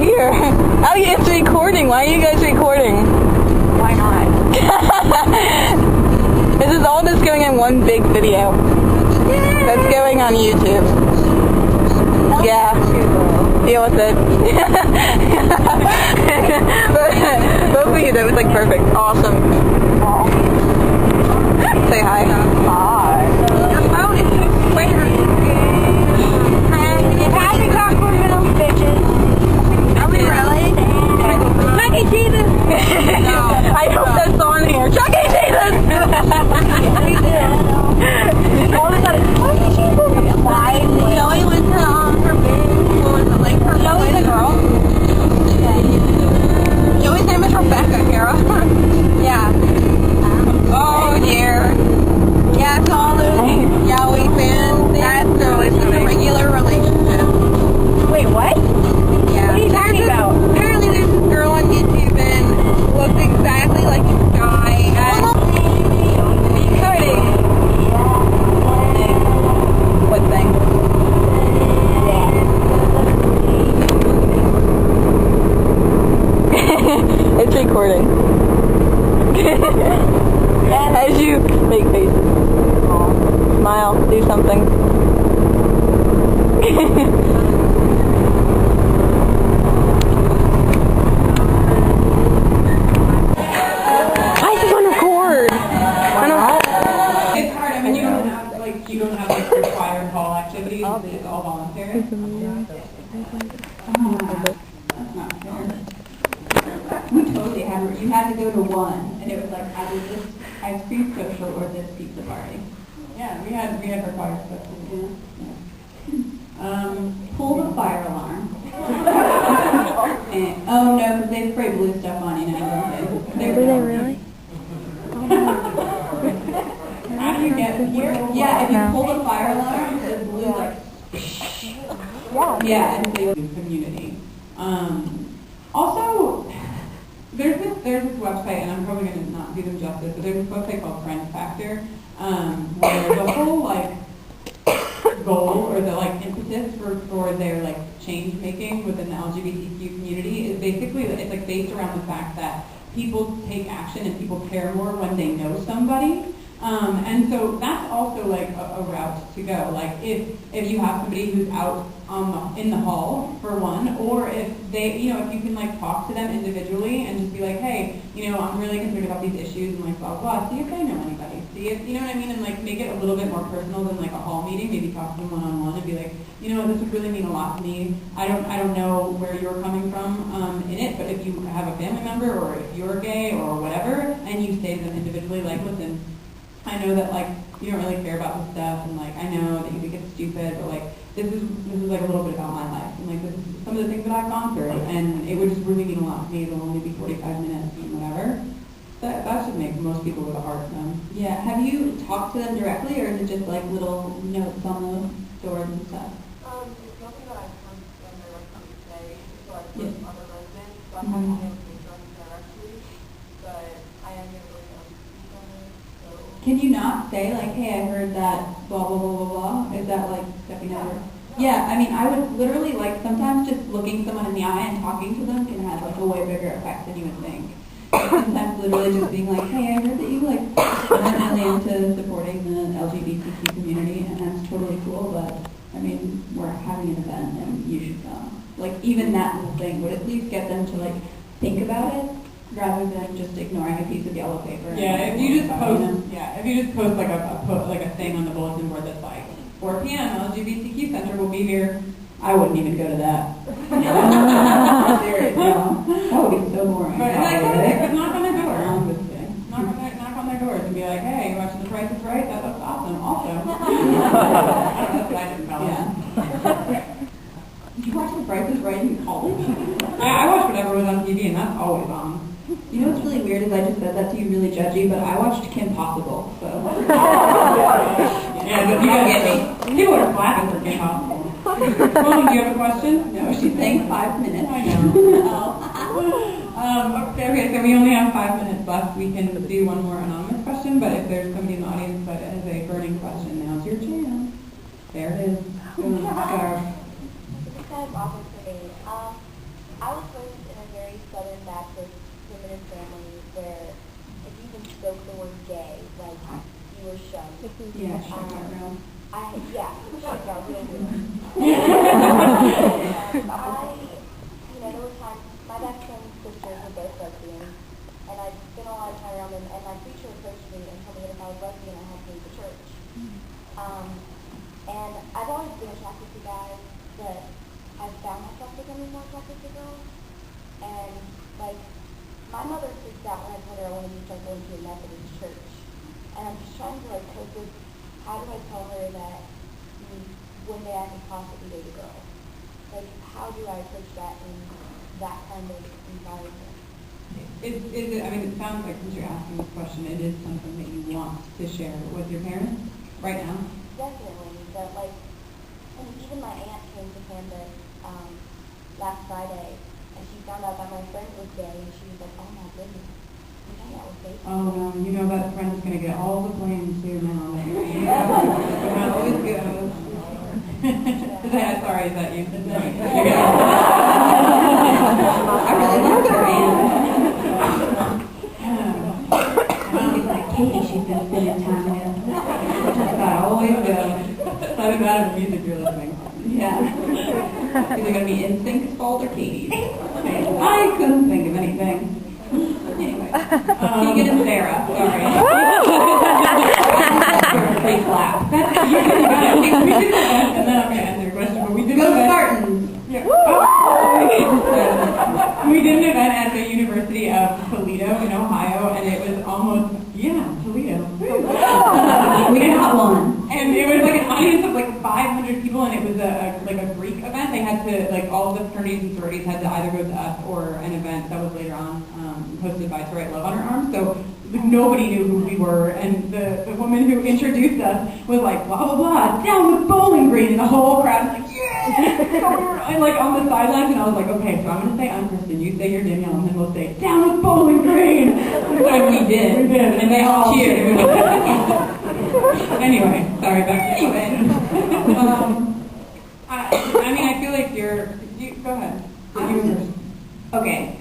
Here. It's recording. Why are you guys recording? Why not? This is all just going in one big video. That's going on YouTube. Yeah. Deal with it. Both of you, that was like perfect. Awesome. Say hi. Hi. Your phone is weird. Happy cockroach little bitches. Are we really? Chuck E. Cheese's. No. I hope that's on here. Chuck E. Cheese's. All of a sudden, Chuck E. Cheese's. Why? Joey went to her big. What was it like? Her Joey's a girl. Joey's name is Rebecca, Kara. Yeah. Oh dear. Yeah, it's all those Yowie fans. That's no, it's just a regular relationship. Wait, what? Yeah. What are you talking about? Apparently there's this girl on YouTube and looks exactly like this guy. What thing? It's recording. As you make faces. Smile. Do something. I just want to record. It's hard. I mean, you don't have like required hall activities. It's all voluntary. That's not fair. We totally had. You had to go to one, and it was like either this ice cream social or this pizza party. Yeah, we had required stuff to do. Yeah. Pull the fire alarm. And, oh no, because they spray blue stuff on you now. Do they really? How do you get here? Yeah, if you pull the fire alarm, the blue like. Yeah, and so community. Also, there's this website, and I'm probably going to not do them justice, but there's this website called Friend Factor, where the whole like goal or the like impetus for their like change making within the LGBTQ community is basically it's like based around the fact that people take action and people care more when they know somebody. And so that's also like a route to go. Like if you have somebody who's out in the hall for one, or if they, if you can like talk to them individually and just be like, hey, I'm really concerned about these issues and like blah blah. See if they know anybody. See if you know what I mean, and like make it a little bit more personal than like a hall meeting. Maybe talk to them one on one and be like, this would really mean a lot to me. I don't know where you're coming from in it, but if you have a family member or if you're gay or whatever, and you say to them individually, like, listen, I know that like you don't really care about this stuff, and like I know that you think it's stupid, but like this is like a little bit about my life, and like this is some of the things that I've gone through, and it would just really mean a lot to me. It'll only be 45 minutes and whatever. That should make most people with a heart numb. Yeah. Have you talked to them directly, or is it just like little notes on the doors and stuff? It's nothing that I've heard them directly say, so I've Yeah. heard from other residents, so I'm not going to speak to them directly, but I am going to really speak on it, so. Can you not say like, hey, I heard that blah blah blah blah blah? Is that like stepping over? Yeah, I mean, I would literally like sometimes just looking someone in the eye and talking to them can have like a way bigger effect than you would think. Sometimes literally just being like, hey, I heard that you like went really into supporting the LGBTQ community, and that's totally cool, but I mean, we're having an event and you should come. Like even that little thing would at least get them to like think about it rather than just ignoring a piece of yellow paper. Yeah, if you just post, like a thing on the bulletin board that's like 4 p.m. LGBTQ Center will be here. I wouldn't even go to that. Serious, no. That would be so boring. But like, knock on their door. Knock on their doors and be like, hey, you watching The Price is Right? That looks awesome. Also, I don't know if I didn't know. Yeah. Did you watch The Price is Right in college? I watched whatever was on TV, and that's always on. You know what's really weird is I just said that to you really judgy, but I watched Kim Possible, so. Yeah, but you gotta get me. People are clapping for Kim Possible. Well, do you have a question? No, she's saying 5 minutes. I know. Okay, so we only have 5 minutes left. We can do one more anonymous question, but if there's somebody in the audience that has a burning question, now's your chance. There it is. This is kind of awkward for me. I was raised in a very Southern Baptist primitive family where if you even spoke the word gay, like, you were shunned. Yeah, sure, real. Shut down real good. There were times, my best friend's sisters were both lesbians, and I'd spent a lot of time around them, and my preacher approached me and told me that if I was lesbian, I had to leave the church. And I've always been attracted to guys, but I've found myself becoming more attracted to girls. And, like, my mother freaked out when I told her I wanted to start going to a Methodist church. And I'm just trying to, like, cope with, how do I tell her that one day I could possibly date a girl? Like, how do I approach that in that kind of environment? Is it, I mean, it sounds like since you're asking this question, it is something that you want to share with your parents right now? Definitely, but like, and even my aunt came to campus last Friday, and she found out that my friend was gay, and she was like, oh my goodness, you hang out with gay people. Oh no, you know that friend's going to get all the blame too now. That always goes. Sorry, is that you? I really love her aunt. She's like, Katie, she's been spending time with. That always goes. Doesn't matter the music you're listening. Yeah. Is it going to be NSYNC's fault or Katie's? I couldn't think of anything. Anyway. Keegan and Sarah, sorry. Fake laugh. We did the best, and then I'm going to answer your question, but we did Go the best. Spartans! We did an event at the University of Toledo in Ohio, and it was almost, Toledo. We got one. And it was like an audience of like 500 people, and it was a Greek event. They had to, like, all of the fraternities and sororities had to either go to us or an event that was later on hosted by To Write Love on Her Arm. So nobody knew who we were, and the woman who introduced us was like, blah, blah, blah, down with Bowling Green, and the whole crowd was like, yeah! And like on the sidelines, and I was like, okay, so I'm going to say I'm Kristen, you say you're Danielle, and then we'll say, down with Bowling Green! And we did, and they all cheered. Anyway, sorry, back to you. I mean, I feel like go ahead. Okay.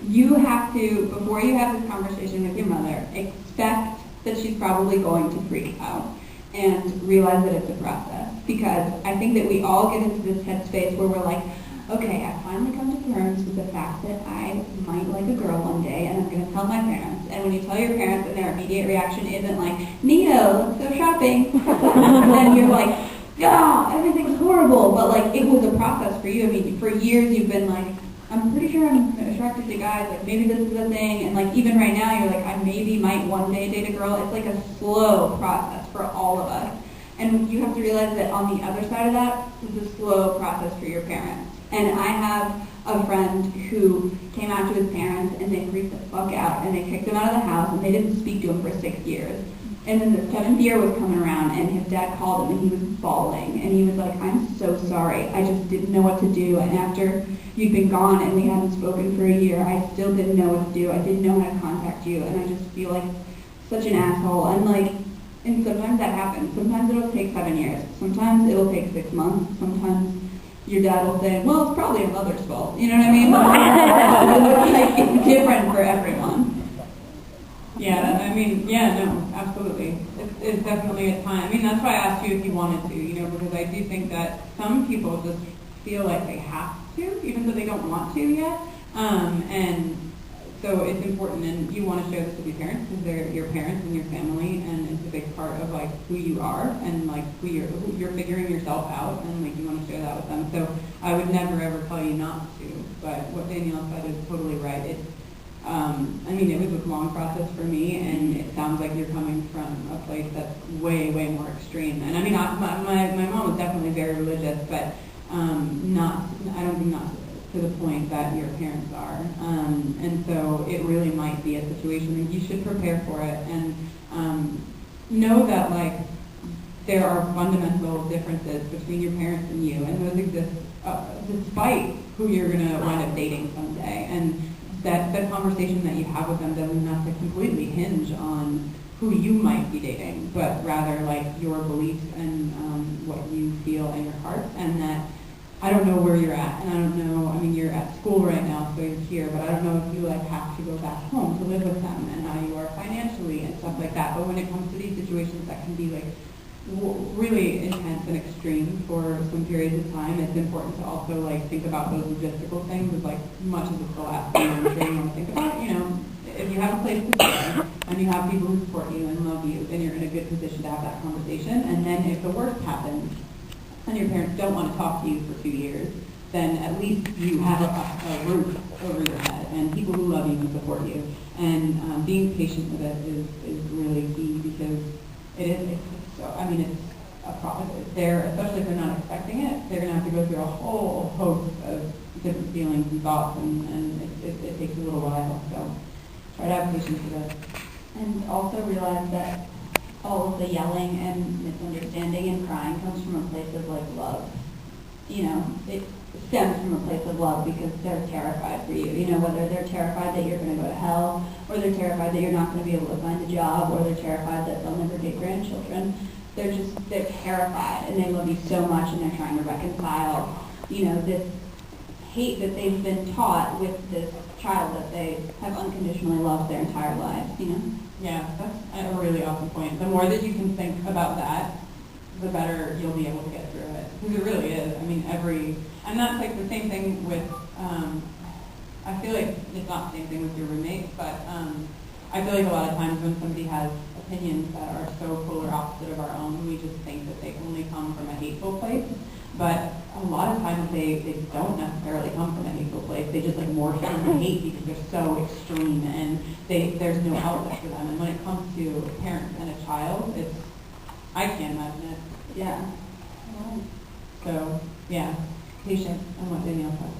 You have to, before you have this conversation with your mother, expect that she's probably going to freak out and realize that it's a process. Because I think that we all get into this headspace where we're like, okay, I've finally come to terms with the fact that I might like a girl one day, and I'm going to tell my parents. And when you tell your parents and their immediate reaction isn't like, Neato, let's go shopping, then you're like, everything's horrible. But like, it was a process for you. I mean, for years you've been like, I'm pretty sure I'm attracted to guys, like maybe this is a thing, and like even right now you're like, I maybe might one day date a girl. It's like a slow process for all of us. And you have to realize that on the other side of that is a slow process for your parents. And I have a friend who came out to his parents and they freaked the fuck out and they kicked him out of the house and they didn't speak to him for 6 years. And then the 7th year was coming around and his dad called him and he was bawling and he was like, I'm so sorry, I just didn't know what to do, and after you'd been gone and we hadn't spoken for a year, I still didn't know what to do, I didn't know how to contact you, and I just feel like such an asshole. And like, and sometimes that happens. Sometimes it'll take 7 years, sometimes it'll take 6 months, sometimes your dad will say, well, it's probably your mother's fault, you know what I mean? Like, it's different for everyone. Yeah, I mean, yeah, no, absolutely. It's definitely a time. I mean, that's why I asked you if you wanted to, you know, because I do think that some people just feel like they have to, even though they don't want to yet. And so it's important, and you want to share this with your parents because they're your parents and your family, and it's a big part of like who you are and like who you're figuring yourself out, and like you want to share that with them. So I would never ever tell you not to. But what Danielle said is totally right. I mean, it was a long process for me, and it sounds like you're coming from a place that's way, way more extreme. And I mean, my mom was definitely very religious, but I don't think not to the point that your parents are. And so it really might be a situation that you should prepare for it, and know that like there are fundamental differences between your parents and you, and those exist despite who you're going to wind up dating someday. And that the conversation that you have with them doesn't have to completely hinge on who you might be dating, but rather like your beliefs and what you feel in your heart, and that I don't know where you're at, and I don't know, I mean, you're at school right now, so you're here, but I don't know if you like have to go back home to live with them and how you are financially and stuff like that. But when it comes to these situations that can be like really intense and extreme for some periods of time, it's important to also like think about those logistical things as like much as it's the last thing I'm sure you want to think about. You know, if you have a place to stay and you have people who support you and love you, then you're in a good position to have that conversation. And then if the worst happens, and your parents don't want to talk to you for 2 years, then at least you have a roof over your head and people who love you and support you. And being patient with it is really key because it's so, I mean, it's a process. They're, especially if they're not expecting it, they're going to have to go through a whole host of different feelings and thoughts, and it takes a little while. So try to have patience with it. And also realize that all of the yelling and misunderstanding and crying comes from a place of like love. You know, it stems from a place of love because they're terrified for you. You know, whether they're terrified that you're going to go to hell, or they're terrified that you're not going to be able to find a job, or they're terrified that they'll never get grandchildren. They're terrified, and they love you so much, and they're trying to reconcile, you know, this hate that they've been taught with this child that they have unconditionally loved their entire lives, you know? Yeah, that's a really awesome point. The more that you can think about that, the better you'll be able to get through it. Because it really is. I mean, and that's like the same thing with, I feel like it's not the same thing with your roommates, but I feel like a lot of times when somebody has opinions that are so polar opposite of our own, we just think that they only come from a hateful place. But a lot of times they don't necessarily come from a hateful place. They just like morph into hate because they're so extreme and there's no outlet for them. And when it comes to parents and a child, I can't imagine it. Yeah. So, yeah, patience and what Danielle said.